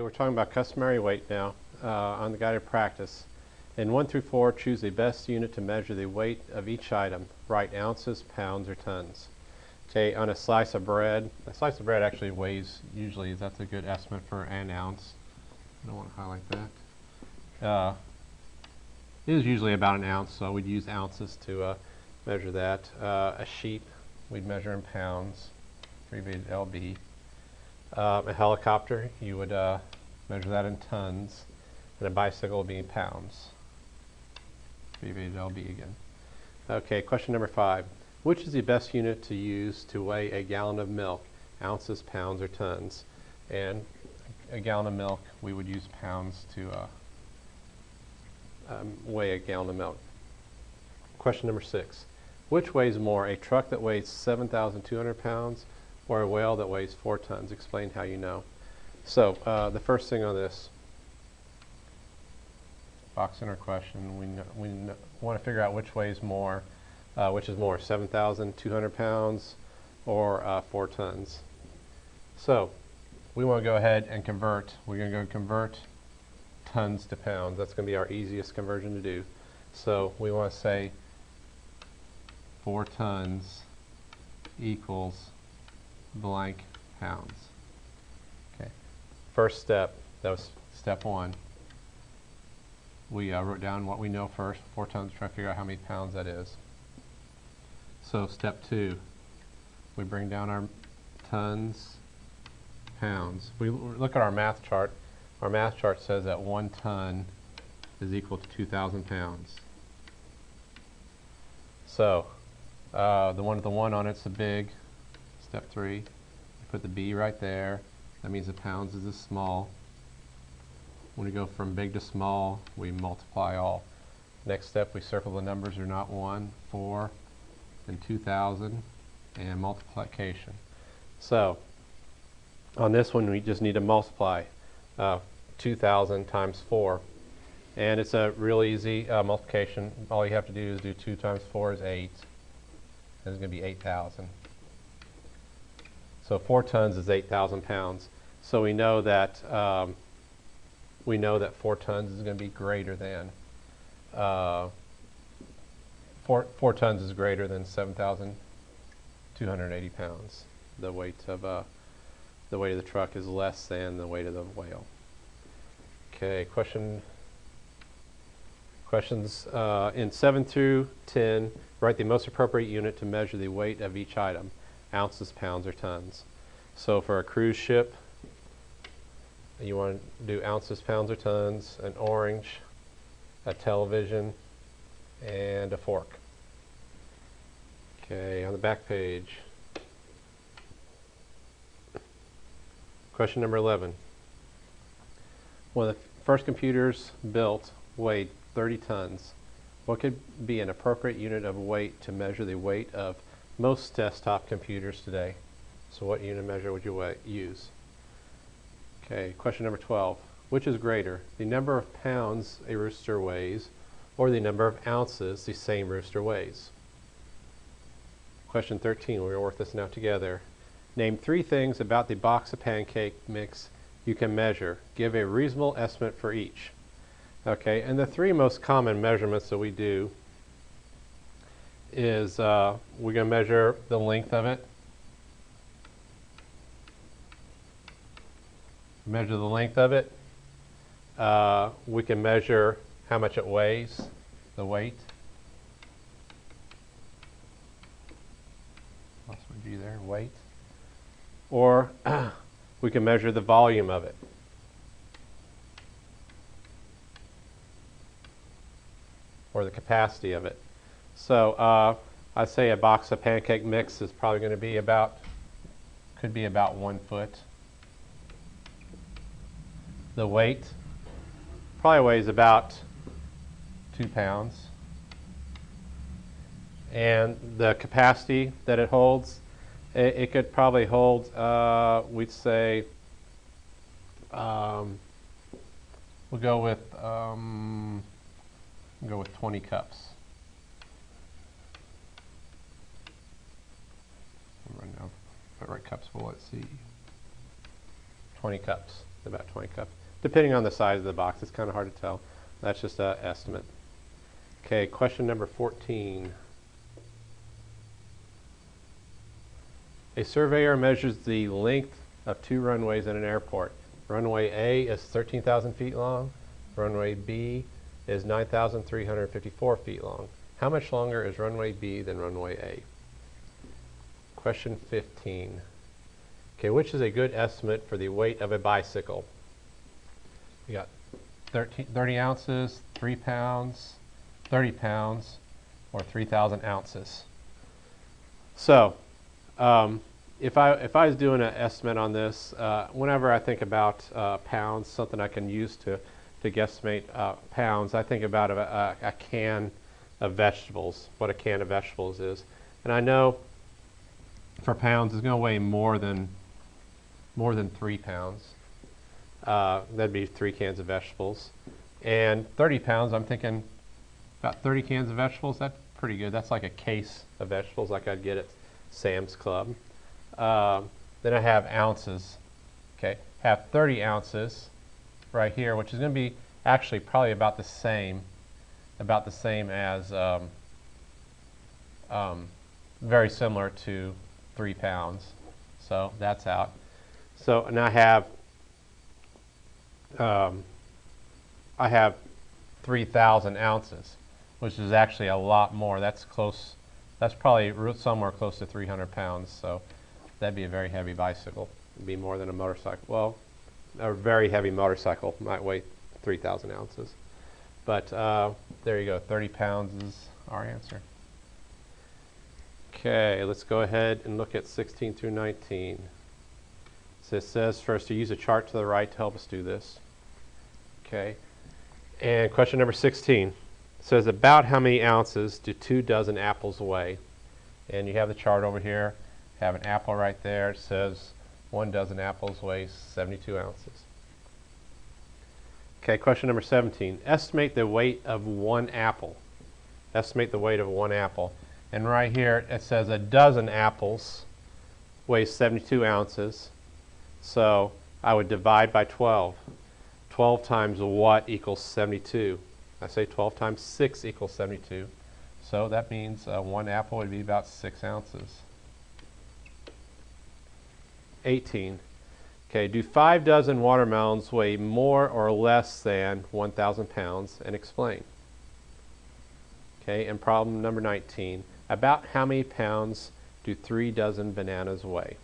we're talking about customary weight now on the guided practice. In 1 through 4, choose the best unit to measure the weight of each item. Write ounces, pounds, or tons. Okay, on a slice of bread actually weighs, usually that's a good estimate for an ounce. I don't want to highlight that. It is usually about an ounce, so we'd use ounces to measure that. A sheep, we'd measure in pounds, abbreviated LB. A helicopter, you would measure that in tons, and a bicycle would be in pounds, abbreviated LB again. Okay, question number 5. Which is the best unit to use to weigh a gallon of milk? Ounces, pounds, or tons? And a gallon of milk, we would use pounds to weigh a gallon of milk. Question number 6. Which weighs more, a truck that weighs 7,200 pounds or a whale that weighs 4 tons? Explain how you know. So the first thing on this box center question, we want to figure out which weighs more, which is more, 7,200 pounds or 4 tons. So we want to go ahead and convert. We're going to go convert tons to pounds. That's going to be our easiest conversion to do. So we want to say 4 tons equals blank pounds. Okay. First step, that was step 1. We wrote down what we know first, 4 tons, try to figure out how many pounds that is. So step 2, we bring down our tons, pounds. We look at our math chart. Our math chart says that 1 ton is equal to 2,000 pounds. So the one with the 1 on it's the big. Step 3, we put the B right there. That means the pounds is the small. When we go from big to small, we multiply all. Next step, we circle the numbers are not 1, 4, and 2,000, and multiplication. So on this one, we just need to multiply 2,000 times 4. And it's a real easy multiplication. All you have to do is do 2 times 4 is 8. And it's going to be 8,000. So 4 tons is 8,000 pounds. So we know that 4 tons is going to be greater than 4 tons is greater than 7,280 pounds. The weight of the truck is less than the weight of the whale. Okay, questions in 7 through 10. Write the most appropriate unit to measure the weight of each item. Ounces, pounds, or tons. So for a cruise ship, you want to do ounces, pounds, or tons, an orange, a television, and a fork. Okay, on the back page. Question number 11. One of the first computers built weighed 30 tons. What could be an appropriate unit of weight to measure the weight of most desktop computers today? So what unit of measure would you use? Okay, question number 12. Which is greater, the number of pounds a rooster weighs or the number of ounces the same rooster weighs? Question 13, we're going to work this now together. Name 3 things about the box of pancake mix you can measure. Give a reasonable estimate for each. Okay, and the 3 most common measurements that we do is we're going to measure the length of it. Measure the length of it. We can measure how much it weighs, the weight. Lost my G there, weight. Or we can measure the volume of it. Or the capacity of it. So I'd say a box of pancake mix is probably going to be could be about 1 foot. The weight probably weighs about 2 pounds. And the capacity that it holds, it could probably hold, we'd say, we'll go with 20 cups. Right now, if I write cups, well, let's see. 20 cups. about 20 cups. Depending on the size of the box, it's kind of hard to tell. That's just an estimate. Okay, question number 14. A surveyor measures the length of 2 runways in an airport. Runway A is 13,000 feet long. Runway B is 9,354 feet long. How much longer is runway B than runway A? Question 15. Okay, which is a good estimate for the weight of a bicycle? You got 30 ounces, 3 pounds, 30 pounds, or 3,000 ounces. So, if I was doing an estimate on this, whenever I think about pounds, something I can use to guesstimate pounds, I think about a can of vegetables, what a can of vegetables is. And I know for pounds it's going to weigh more than 3 pounds. That'd be 3 cans of vegetables. And 30 pounds, I'm thinking about 30 cans of vegetables. That's pretty good. That's like a case of vegetables like I'd get at Sam's Club. Then I have ounces. Okay, have 30 ounces right here, which is going to be actually probably about the same as very similar to 3 pounds. So that's out. So and I have 3,000 ounces, which is actually a lot more. That's close. That's probably somewhere close to 300 pounds. So that'd be a very heavy bicycle. It'd be more than a motorcycle. Well, a very heavy motorcycle might weigh 3,000 ounces. But there you go. 30 pounds is our answer. Okay, let's go ahead and look at 16 through 19. So it says first to use a chart to the right to help us do this. Okay, and question number 16 says about how many ounces do 2 dozen apples weigh? And you have the chart over here. Have an apple right there. It says 1 dozen apples weighs 72 ounces. Okay, question number 17. Estimate the weight of 1 apple. Estimate the weight of 1 apple. And right here it says a dozen apples weighs 72 ounces. So I would divide by 12. 12 times what equals 72? I say 12 times 6 equals 72. So that means 1 apple would be about 6 ounces. 18. Okay, do 5 dozen watermelons weigh more or less than 1,000 pounds? And explain. Okay, and problem number 19. About how many pounds do 3 dozen bananas weigh?